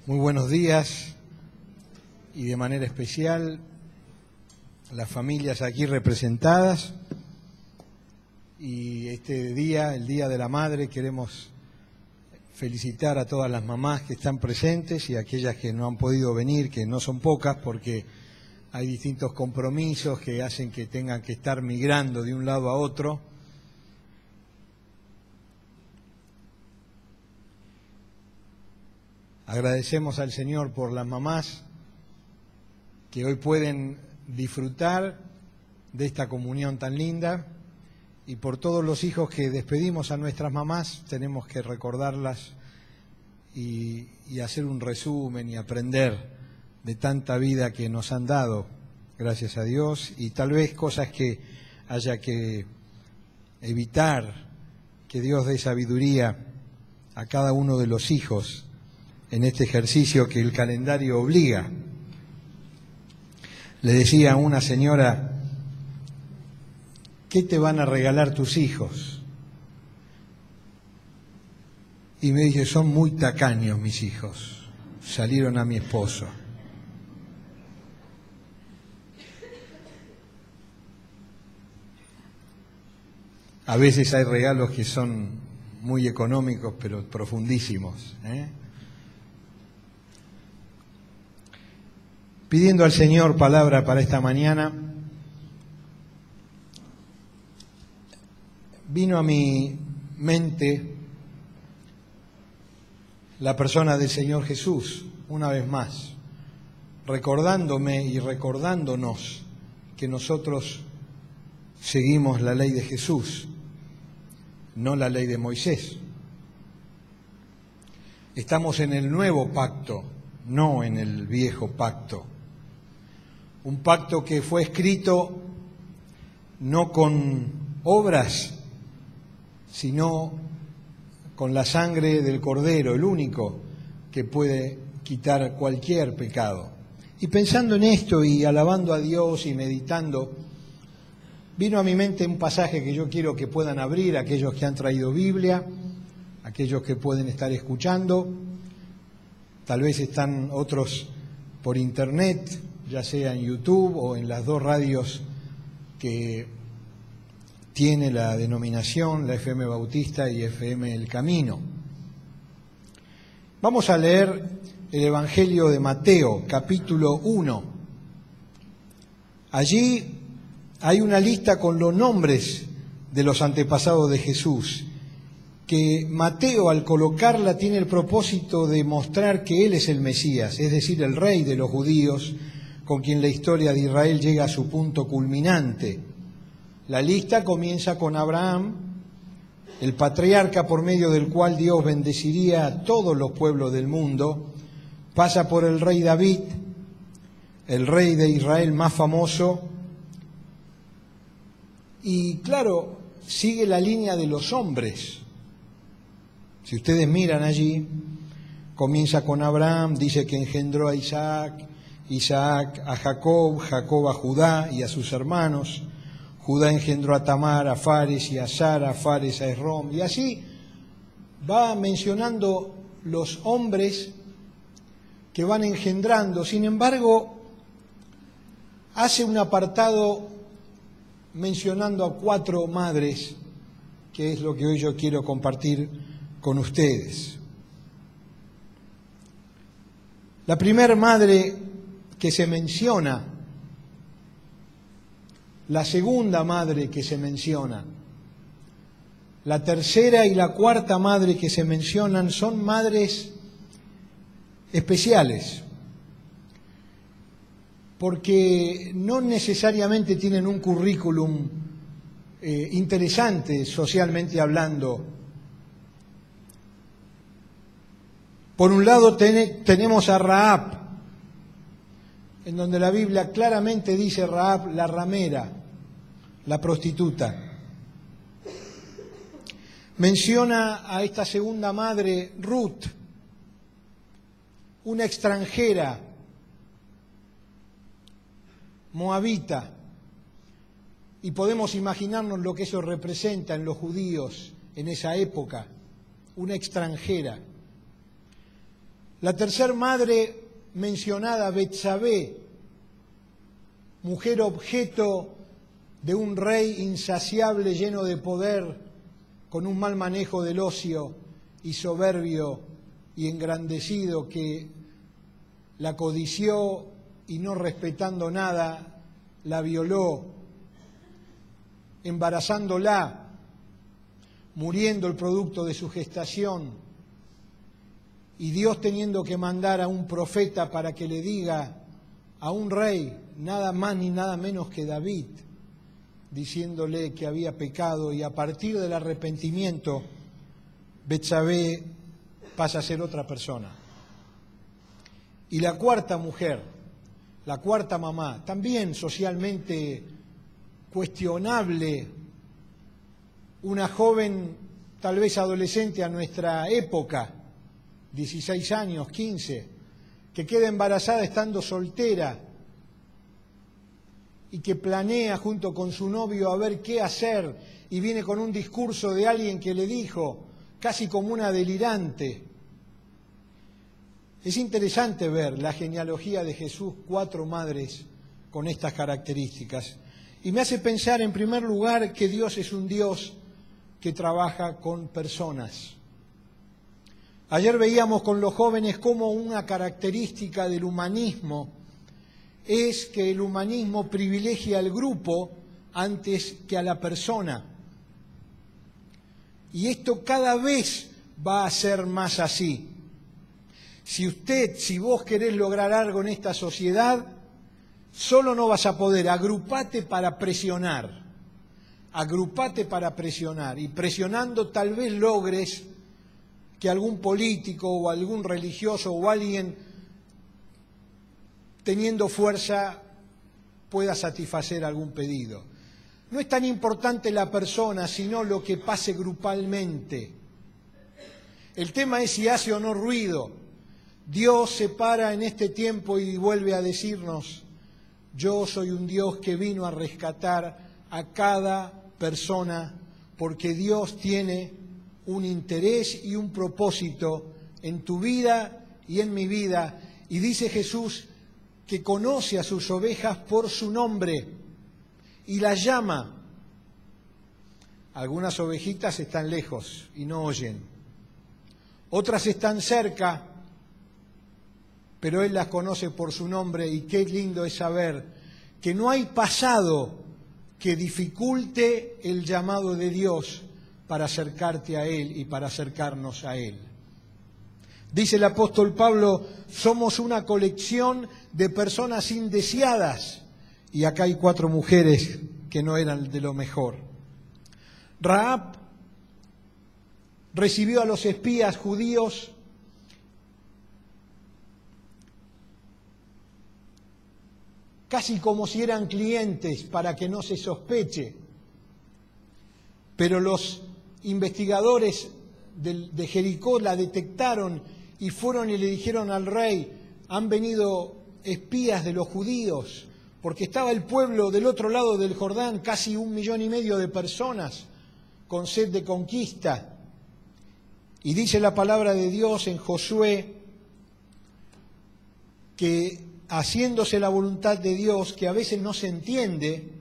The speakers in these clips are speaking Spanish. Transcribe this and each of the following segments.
Muy buenos días y de manera especial las familias aquí representadas. Y este día, el Día de la Madre, queremos felicitar a todas las mamás que están presentes y a aquellas que no han podido venir, que no son pocas porque hay distintos compromisos que hacen que tengan que estar migrando de un lado a otro. Agradecemos al Señor por las mamás que hoy pueden disfrutar de esta comunión tan linda y por todos los hijos que despedimos a nuestras mamás. Tenemos que recordarlas y hacer un resumen y aprender de tanta vida que nos han dado, gracias a Dios, y tal vez cosas que haya que evitar, que Dios dé sabiduría a cada uno de los hijos en este ejercicio que el calendario obliga. Le decía a una señora: ¿qué te van a regalar tus hijos? Y me dice: son muy tacaños mis hijos, salieron a mi esposo. A veces hay regalos que son muy económicos pero profundísimos, Pidiendo al Señor palabra para esta mañana, vino a mi mente la persona del Señor Jesús, una vez más, recordándome y recordándonos que nosotros seguimos la ley de Jesús, no la ley de Moisés. Estamos en el nuevo pacto, no en el viejo pacto. Un pacto que fue escrito no con obras, sino con la sangre del Cordero, el único que puede quitar cualquier pecado. Y pensando en esto y alabando a Dios y meditando, vino a mi mente un pasaje que yo quiero que puedan abrir aquellos que han traído Biblia, aquellos que pueden estar escuchando. Tal vez están otros por internet, ya sea en YouTube o en las dos radios que tiene la denominación, la FM Bautista y FM El Camino. Vamos a leer el Evangelio de Mateo, capítulo 1. Allí hay una lista con los nombres de los antepasados de Jesús, que Mateo, al colocarla, tiene el propósito de mostrar que Él es el Mesías, es decir, el Rey de los judíos, con quien la historia de Israel llega a su punto culminante. La lista comienza con Abraham, el patriarca por medio del cual Dios bendeciría a todos los pueblos del mundo, pasa por el rey David, el rey de Israel más famoso, y claro, sigue la línea de los hombres. Si ustedes miran allí, comienza con Abraham, dice que engendró a Isaac, Isaac a Jacob, Jacob a Judá y a sus hermanos, Judá engendró a Tamar, a Fares y a Sara, Fares a Esrom, y así va mencionando los hombres que van engendrando. Sin embargo, hace un apartado mencionando a 4 madres, que es lo que hoy yo quiero compartir con ustedes. La primera madre que se menciona, la segunda madre que se menciona, la tercera y la cuarta madre que se mencionan son madres especiales, porque no necesariamente tienen un currículum interesante socialmente hablando. Por un lado tenemos a Rahab, en donde la Biblia claramente dice Rahab, la ramera, la prostituta. Menciona a esta segunda madre, Ruth, una extranjera, moabita, y podemos imaginarnos lo que eso representa en los judíos en esa época, una extranjera. La tercer madre mencionada, Betsabé, mujer objeto de un rey insaciable, lleno de poder, con un mal manejo del ocio y soberbio y engrandecido, que la codició y no respetando nada, la violó, embarazándola, muriendo el producto de su gestación, y Dios teniendo que mandar a un profeta para que le diga a un rey, nada más ni nada menos que David, diciéndole que había pecado, y a partir del arrepentimiento, Betsabé pasa a ser otra persona. Y la cuarta mujer, la cuarta mamá, también socialmente cuestionable, una joven tal vez adolescente a nuestra época, 16 años, 15, que queda embarazada estando soltera y que planea junto con su novio a ver qué hacer, y viene con un discurso de alguien que le dijo, casi como una delirante. Es interesante ver la genealogía de Jesús, 4 madres con estas características, y me hace pensar en primer lugar que Dios es un Dios que trabaja con personas. Ayer veíamos con los jóvenes cómo una característica del humanismo es que el humanismo privilegia al grupo antes que a la persona. Y esto cada vez va a ser más así. Si vos querés lograr algo en esta sociedad, solo no vas a poder. Agrupate para presionar. Agrupate para presionar. Y presionando tal vez logres que algún político o algún religioso o alguien teniendo fuerza pueda satisfacer algún pedido. No es tan importante la persona, sino lo que pase grupalmente. El tema es si hace o no ruido. Dios se para en este tiempo y vuelve a decirnos, yo soy un Dios que vino a rescatar a cada persona, porque Dios tiene un interés y un propósito en tu vida y en mi vida. Y dice Jesús que conoce a sus ovejas por su nombre y las llama. Algunas ovejitas están lejos y no oyen. Otras están cerca, pero Él las conoce por su nombre, y qué lindo es saber que no hay pasado que dificulte el llamado de Dios para acercarte a Él y para acercarnos a Él. Dice el apóstol Pablo, somos una colección de personas indeseadas, y acá hay 4 mujeres que no eran de lo mejor. Rahab recibió a los espías judíos casi como si eran clientes para que no se sospeche, pero los investigadores de Jericó la detectaron y fueron y le dijeron al rey, han venido espías de los judíos, porque estaba el pueblo del otro lado del Jordán, casi 1,5 millones de personas, con sed de conquista. Y dice la palabra de Dios en Josué que haciéndose la voluntad de Dios, que a veces no se entiende,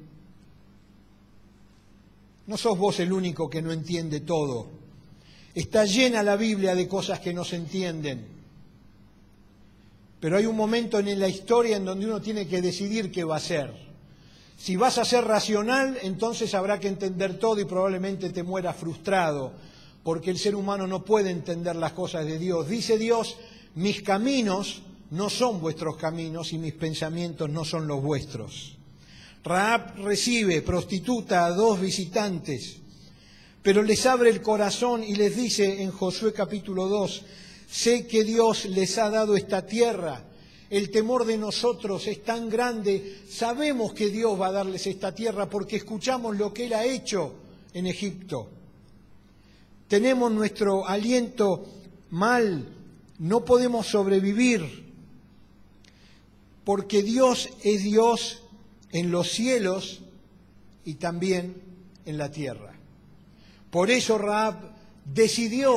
no sos vos el único que no entiende todo. Está llena la Biblia de cosas que no se entienden. Pero hay un momento en la historia en donde uno tiene que decidir qué va a hacer. Si vas a ser racional, entonces habrá que entender todo y probablemente te mueras frustrado, porque el ser humano no puede entender las cosas de Dios. Dice Dios, mis caminos no son vuestros caminos y mis pensamientos no son los vuestros. Rahab recibe, prostituta, a 2 visitantes, pero les abre el corazón y les dice en Josué capítulo 2, sé que Dios les ha dado esta tierra, el temor de nosotros es tan grande, sabemos que Dios va a darles esta tierra porque escuchamos lo que Él ha hecho en Egipto. Tenemos nuestro aliento mal, no podemos sobrevivir, porque Dios es Dios en los cielos y también en la tierra. Por eso Rahab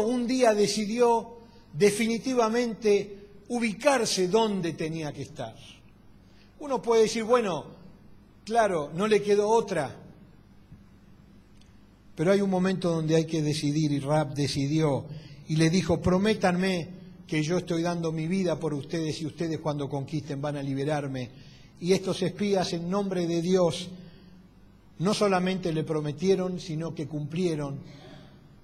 un día decidió definitivamente ubicarse dónde tenía que estar. Uno puede decir, bueno, claro, no le quedó otra, pero hay un momento donde hay que decidir, y Rahab decidió y le dijo, prométanme que yo estoy dando mi vida por ustedes y ustedes cuando conquisten van a liberarme. Y estos espías, en nombre de Dios, no solamente le prometieron, sino que cumplieron.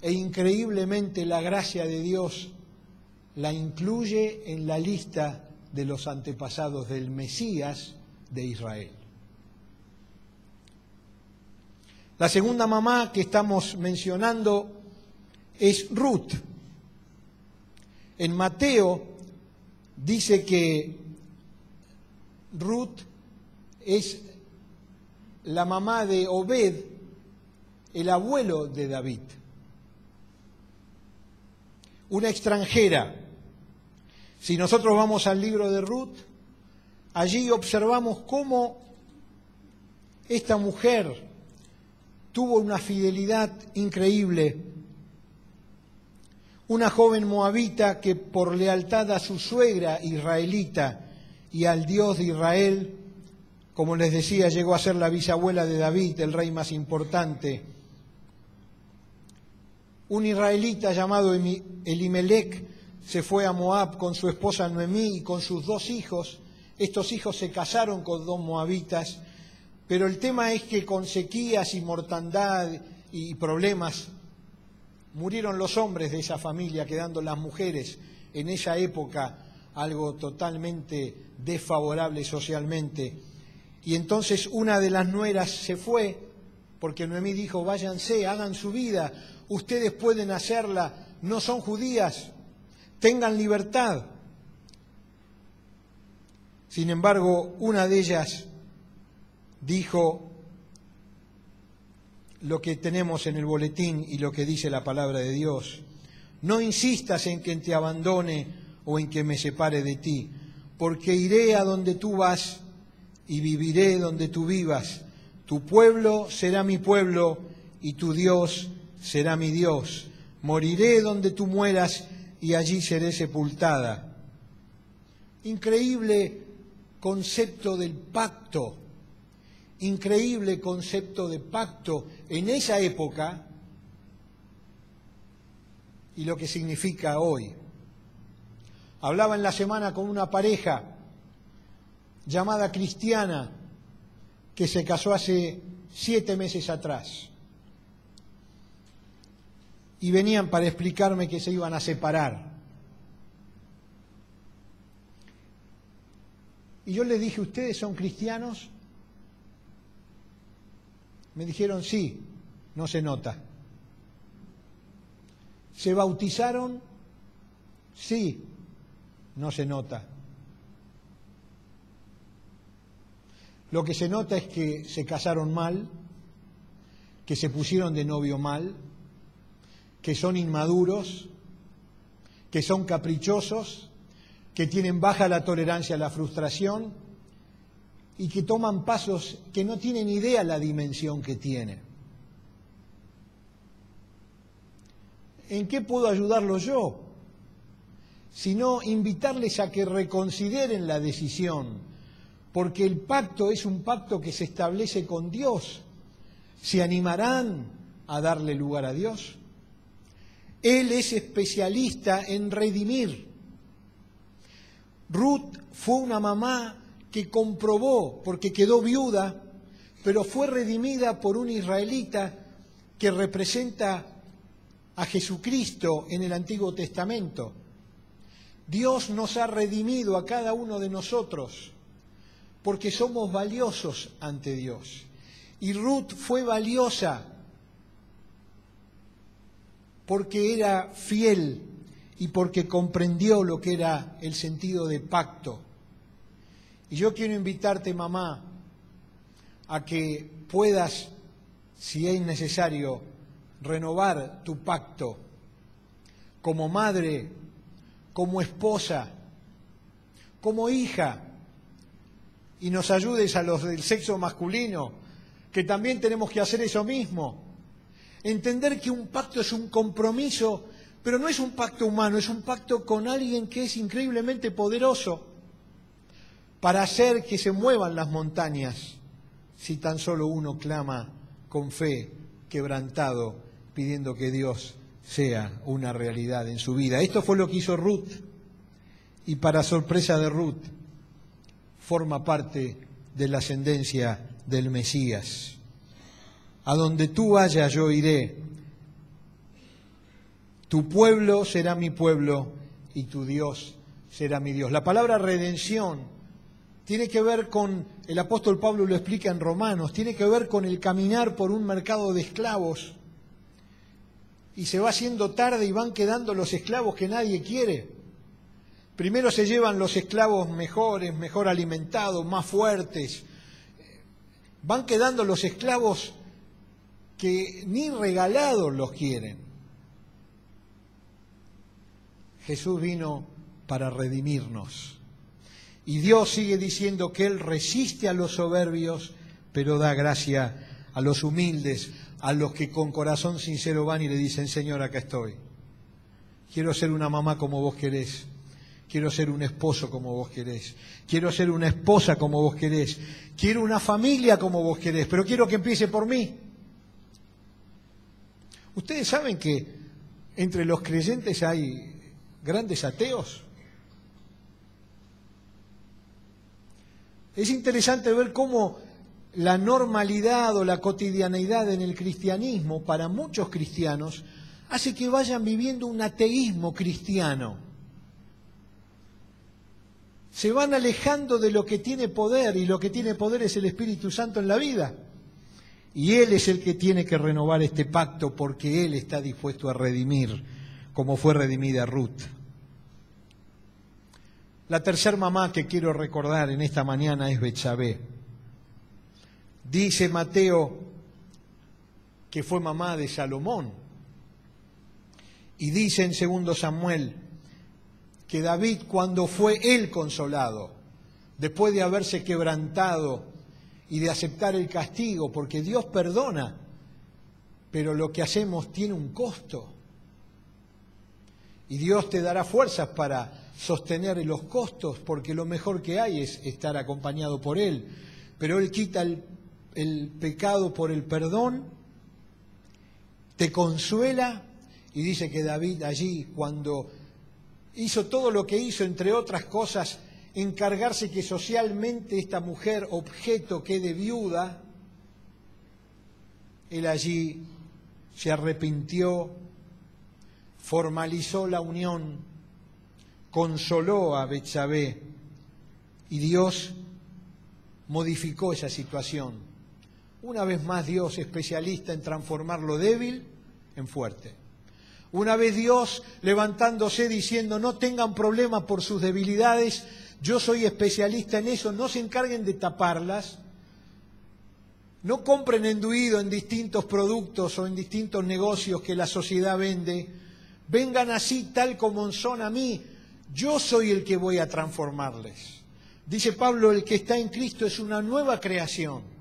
E increíblemente la gracia de Dios la incluye en la lista de los antepasados del Mesías de Israel. La segunda mamá que estamos mencionando es Ruth. En Mateo dice que Ruth es la mamá de Obed, el abuelo de David. Una extranjera. Si nosotros vamos al libro de Ruth, allí observamos cómo esta mujer tuvo una fidelidad increíble. Una joven moabita que por lealtad a su suegra israelita y al Dios de Israel, como les decía, llegó a ser la bisabuela de David, el rey más importante. Un israelita llamado Elimelec se fue a Moab con su esposa Noemí y con sus 2 hijos. Estos hijos se casaron con 2 moabitas, pero el tema es que con sequías y mortandad y problemas murieron los hombres de esa familia, quedando las mujeres en esa época algo totalmente desfavorable socialmente. Y entonces una de las nueras se fue, porque Noemí dijo, váyanse, hagan su vida, ustedes pueden hacerla, no son judías, tengan libertad. Sin embargo, una de ellas dijo lo que tenemos en el boletín y lo que dice la palabra de Dios. No insistas en que te abandone o en que me separe de ti, porque iré a donde tú vas y viviré donde tú vivas. Tu pueblo será mi pueblo y tu Dios será mi Dios. Moriré donde tú mueras y allí seré sepultada. Increíble concepto del pacto. Increíble concepto de pacto en esa época y lo que significa hoy. Hablaba en la semana con una pareja llamada cristiana que se casó hace 7 meses atrás y venían para explicarme que se iban a separar. Y yo les dije, ¿ustedes son cristianos? Me dijeron, sí, no se nota. ¿Se bautizaron? Sí, no se nota. Lo que se nota es que se casaron mal, que se pusieron de novio mal, que son inmaduros, que son caprichosos, que tienen baja la tolerancia a la frustración y que toman pasos que no tienen idea la dimensión que tienen. ¿En qué puedo ayudarlos yo? Sino invitarles a que reconsideren la decisión, porque el pacto es un pacto que se establece con Dios. ¿Se animarán a darle lugar a Dios? Él es especialista en redimir. Ruth fue una mamá que comprobó, porque quedó viuda, pero fue redimida por un israelita que representa a Jesucristo en el Antiguo Testamento. Dios nos ha redimido a cada uno de nosotros porque somos valiosos ante Dios. Y Ruth fue valiosa porque era fiel y porque comprendió lo que era el sentido de pacto. Y yo quiero invitarte, mamá, a que puedas, si es necesario, renovar tu pacto como madre, como esposa, como hija, y nos ayudes a los del sexo masculino, que también tenemos que hacer eso mismo. Entender que un pacto es un compromiso, Pero no es un pacto humano, es un pacto con alguien que es increíblemente poderoso para hacer que se muevan las montañas, si tan solo uno clama con fe, quebrantado, pidiendo que Dios sea una realidad en su vida. Esto fue lo que hizo Ruth, y para sorpresa de Ruth, forma parte de la ascendencia del Mesías. A donde tú vayas yo iré, tu pueblo será mi pueblo y tu Dios será mi Dios. La palabra redención tiene que ver con, el apóstol Pablo lo explica en Romanos, tiene que ver con el caminar por un mercado de esclavos, y se va haciendo tarde y van quedando los esclavos que nadie quiere. Primero se llevan los esclavos mejores, mejor alimentados, más fuertes. Van quedando los esclavos que ni regalados los quieren. Jesús vino para redimirnos. Y Dios sigue diciendo que Él resiste a los soberbios, pero da gracia a los humildes, a los que con corazón sincero van y le dicen: Señor, acá estoy. Quiero ser una mamá como vos querés. Quiero ser un esposo como vos querés. Quiero ser una esposa como vos querés. Quiero una familia como vos querés, pero quiero que empiece por mí. Ustedes saben que entre los creyentes hay grandes ateos. Es interesante ver cómo la normalidad o la cotidianeidad en el cristianismo, para muchos cristianos, hace que vayan viviendo un ateísmo cristiano. Se van alejando de lo que tiene poder, y lo que tiene poder es el Espíritu Santo en la vida. Y Él es el que tiene que renovar este pacto, porque Él está dispuesto a redimir, como fue redimida Ruth. La tercer mamá que quiero recordar en esta mañana es Betsabé. Dice Mateo que fue mamá de Salomón. Y dice en 2 Samuel que David, cuando fue él consolado, después de haberse quebrantado y de aceptar el castigo, porque Dios perdona, pero lo que hacemos tiene un costo. Y Dios te dará fuerzas para sostener los costos, porque lo mejor que hay es estar acompañado por Él. Pero Él quita el pecado por el perdón, te consuela, y dice que David allí, cuando hizo todo lo que hizo, entre otras cosas, encargarse que socialmente esta mujer objeto quede viuda, él allí se arrepintió, formalizó la unión, consoló a Betsabé, y Dios modificó esa situación. Una vez más Dios, especialista en transformar lo débil en fuerte. Una vez Dios levantándose diciendo: no tengan problema por sus debilidades, yo soy especialista en eso, no se encarguen de taparlas, no compren enduido en distintos productos o en distintos negocios que la sociedad vende, vengan así tal como son a mí, yo soy el que voy a transformarles. Dice Pablo: el que está en Cristo es una nueva creación.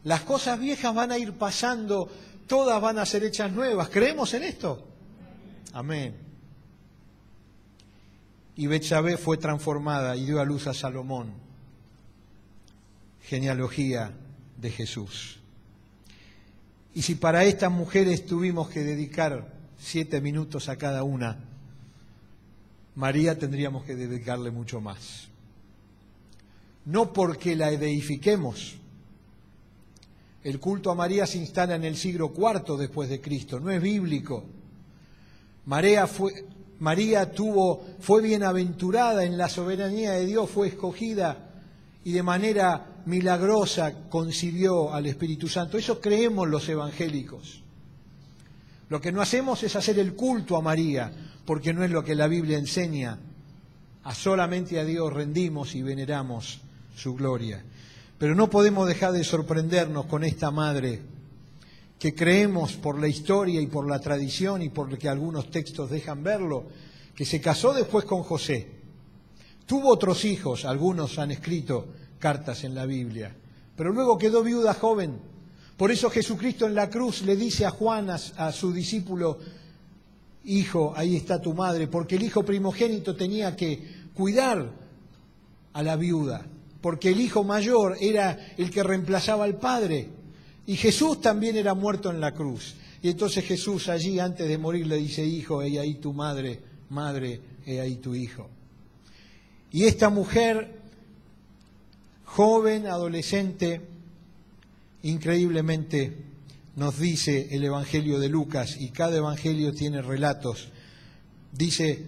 Las cosas viejas van a ir pasando, todas van a ser hechas nuevas. ¿Creemos en esto? Amén. Y Betsabé fue transformada y dio a luz a Salomón, genealogía de Jesús. Y si para estas mujeres tuvimos que dedicar 7 minutos a cada una, María tendríamos que dedicarle mucho más. No porque la deifiquemos. El culto a María se instala en el siglo IV después de Cristo, no es bíblico. María fue bienaventurada en la soberanía de Dios, fue escogida y de manera milagrosa concibió al Espíritu Santo. Eso creemos los evangélicos. Lo que no hacemos es hacer el culto a María, porque no es lo que la Biblia enseña. Solamente a Dios rendimos y veneramos su gloria. Pero no podemos dejar de sorprendernos con esta madre, que creemos por la historia y por la tradición y por lo que algunos textos dejan verlo, que se casó después con José. Tuvo otros hijos, algunos han escrito cartas en la Biblia, pero luego quedó viuda joven. Por eso Jesucristo en la cruz le dice a Juan, a su discípulo: hijo, ahí está tu madre, porque el hijo primogénito tenía que cuidar a la viuda, porque el hijo mayor era el que reemplazaba al padre, y Jesús también era muerto en la cruz. Y entonces Jesús allí antes de morir le dice, hijo, he ahí tu madre, madre, he ahí tu hijo. Y esta mujer, joven, adolescente, increíblemente nos dice el Evangelio de Lucas, y cada Evangelio tiene relatos, dice,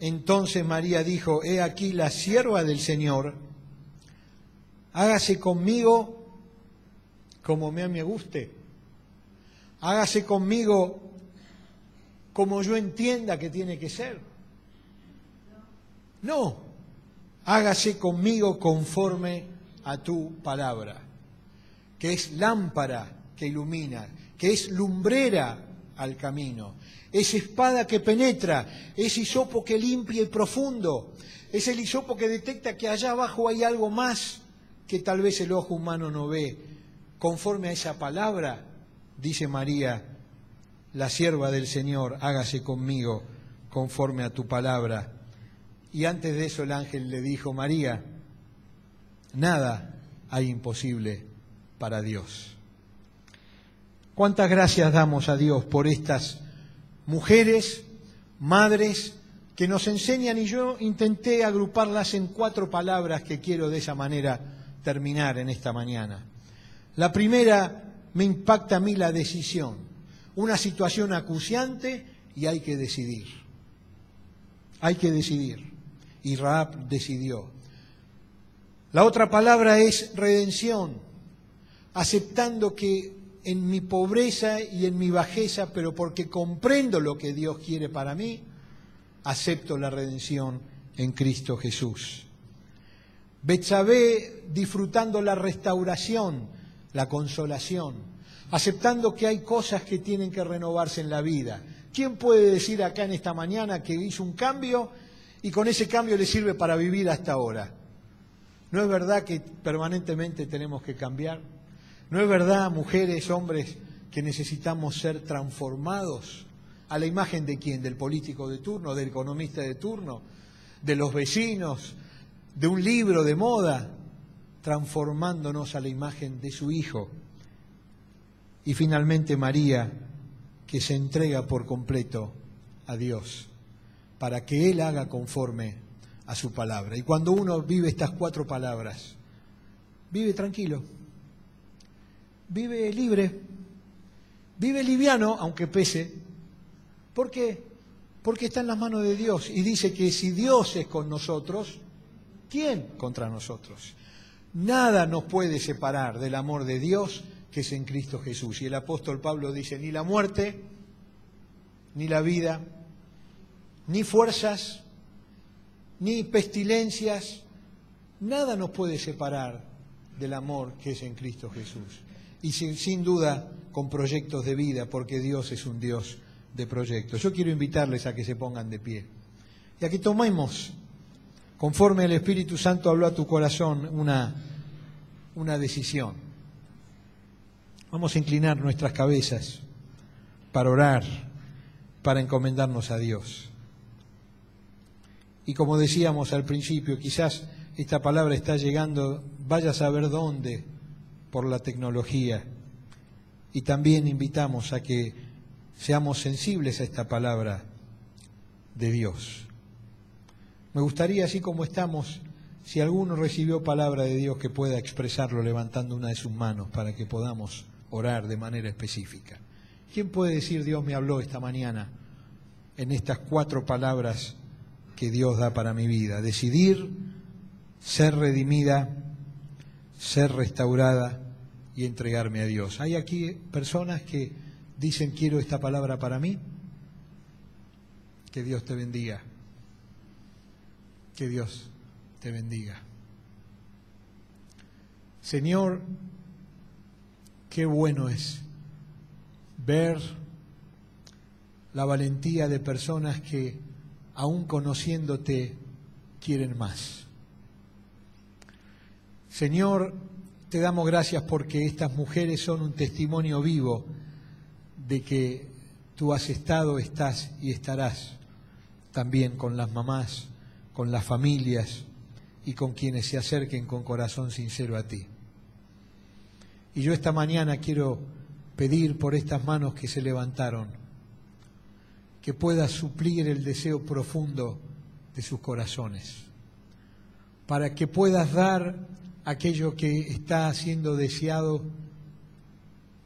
entonces María dijo, he aquí la sierva del Señor, hágase conmigo como me guste, hágase conmigo como yo entienda que tiene que ser. No, hágase conmigo conforme a tu palabra, que es lámpara que ilumina, que es lumbrera al camino, es espada que penetra, es hisopo que limpia y profundo, es el hisopo que detecta que allá abajo hay algo más que tal vez el ojo humano no ve. Conforme a esa palabra, dice María, la sierva del Señor, hágase conmigo conforme a tu palabra. Y antes de eso el ángel le dijo, María, nada hay imposible para Dios. ¿Cuántas gracias damos a Dios por estas mujeres, madres, que nos enseñan? Y yo intenté agruparlas en 4 palabras que quiero de esa manera terminar en esta mañana. La primera, me impacta a mí la decisión. Una situación acuciante y hay que decidir. Hay que decidir. Y Rahab decidió. La otra palabra es redención, aceptando que en mi pobreza y en mi bajeza, pero porque comprendo lo que Dios quiere para mí, acepto la redención en Cristo Jesús. Betsabé disfrutando la restauración, la consolación, aceptando que hay cosas que tienen que renovarse en la vida. ¿Quién puede decir acá en esta mañana que hizo un cambio y con ese cambio le sirve para vivir hasta ahora? ¿No es verdad que permanentemente tenemos que cambiar? ¿No es verdad, mujeres, hombres, que necesitamos ser transformados? ¿A la imagen de quién? ¿Del político de turno, del economista de turno, de los vecinos, de un libro de moda? Transformándonos a la imagen de su Hijo. Y finalmente María, que se entrega por completo a Dios, para que Él haga conforme a su palabra. Y cuando uno vive estas 4 palabras, vive tranquilo, vive libre, vive liviano, aunque pese. ¿Por qué? Porque está en las manos de Dios. Y dice que si Dios es con nosotros, ¿quién contra nosotros? Nada nos puede separar del amor de Dios que es en Cristo Jesús. Y el apóstol Pablo dice, ni la muerte, ni la vida, ni fuerzas, ni pestilencias, nada nos puede separar del amor que es en Cristo Jesús. Y sin duda con proyectos de vida, porque Dios es un Dios de proyectos. Yo quiero invitarles a que se pongan de pie y a que tomemos, conforme el Espíritu Santo habló a tu corazón, una decisión. Vamos a inclinar nuestras cabezas para orar, para encomendarnos a Dios. Y como decíamos al principio, quizás esta palabra está llegando, vaya a saber dónde, por la tecnología. Y también invitamos a que seamos sensibles a esta palabra de Dios. Me gustaría, así como estamos, si alguno recibió palabra de Dios, que pueda expresarlo levantando una de sus manos para que podamos orar de manera específica. ¿Quién puede decir, Dios me habló esta mañana en estas 4 palabras que Dios da para mi vida? Decidir, ser redimida, ser restaurada y entregarme a Dios. ¿Hay aquí personas que dicen, quiero esta palabra para mí? Que Dios te bendiga. Que Dios te bendiga. Señor, qué bueno es ver la valentía de personas que, aún conociéndote, quieren más. Señor, te damos gracias porque estas mujeres son un testimonio vivo de que tú has estado, estás y estarás también con las mamás, con las familias y con quienes se acerquen con corazón sincero a ti. Y yo esta mañana quiero pedir por estas manos que se levantaron, que puedas suplir el deseo profundo de sus corazones, para que puedas dar aquello que está siendo deseado,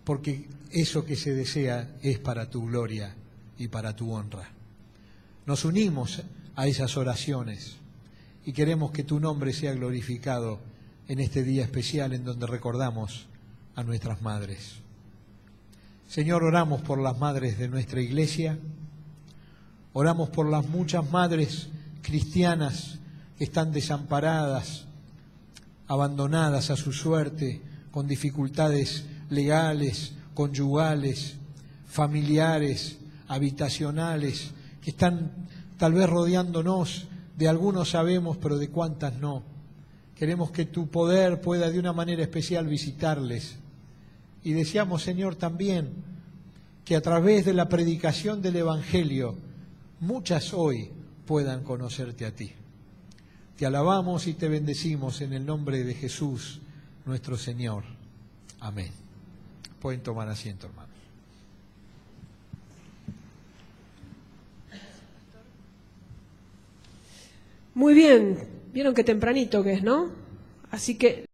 porque eso que se desea es para tu gloria y para tu honra. Nos unimos a esas oraciones y queremos que tu nombre sea glorificado en este día especial en donde recordamos a nuestras madres. Señor, oramos por las madres de nuestra iglesia, oramos por las muchas madres cristianas que están desamparadas, abandonadas a su suerte, con dificultades legales, conyugales, familiares, habitacionales, que están tal vez rodeándonos. De algunos sabemos, pero de cuántas no. Queremos que tu poder pueda de una manera especial visitarles. Y deseamos, Señor, también que a través de la predicación del Evangelio, muchas hoy puedan conocerte a ti. Te alabamos y te bendecimos en el nombre de Jesús, nuestro Señor. Amén. Pueden tomar asiento, hermanos. Muy bien, vieron qué tempranito que es, ¿no? Así que